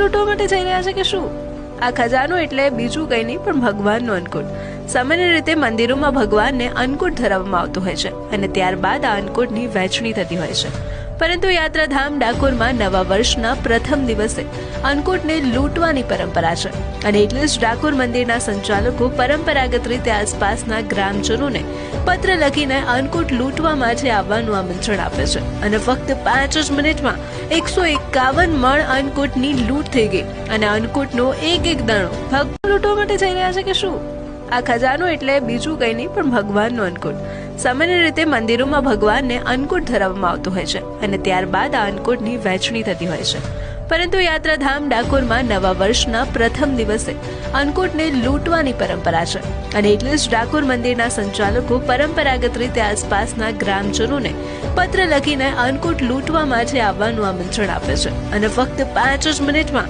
લૂંટવા માટે જઈ રહ્યા છે કે શું? આ ખજાનો એટલે બીજું કંઈ નહીં પણ ભગવાનનો અન્નકૂટ. સામાન્ય રીતે મંદિરોમાં ભગવાનને અન્નકૂટ ધરાવવામાં આવતું હોય છે અને ત્યારબાદ આ અન્નકૂટની વહેંચણી થતી હોય છે. પરંતુ યાત્રાધામ ડાકોરમાં નવા વર્ષના પ્રથમ દિવસે અન્નકૂટને લૂંટવાની પરંપરા છે અને એટલે જ ડાકોર મંદિરના સંચાલકો પરંપરાગત રીતે આસપાસના ગ્રામજનોને પત્ર લખીને અન્નકૂટ લૂંટવા માટે આવવાનું આમંત્રણ આપે છે અને ફક્ત 5 જ મિનિટમાં 151 મણ અન્નકૂટની લૂંટ થઈ ગઈ અને અન્નકૂટનો એક દાણો ભગવાન લૂંટવા માટે જઈ રહ્યા છે કે શું? આ ખજાનો એટલે બીજું કંઈ નહીં પણ ભગવાનનો અન્નકૂટ. સામાન્ય રીતે મંદિરોમાં ભગવાનને અન્નકૂટ ધરાવવામાં આવતું હોય છે અને ત્યારબાદ આ અન્નકૂટની વહેંચણી થતી હોય છે. પરંતુ યાત્રાધામ ડાકોરમાં નવા વર્ષના પ્રથમ દિવસે અન્નકૂટને લૂંટવાની પરંપરા છે અને એટલે જ ડાકોર મંદિરના સંચાલકો પરંપરાગત રીતે આસપાસના ગ્રામજનોને પત્ર લખીને અન્નકૂટ લૂંટવા માટે આવવાનું આમંત્રણ આપે છે અને ફક્ત 5 જ મિનિટમાં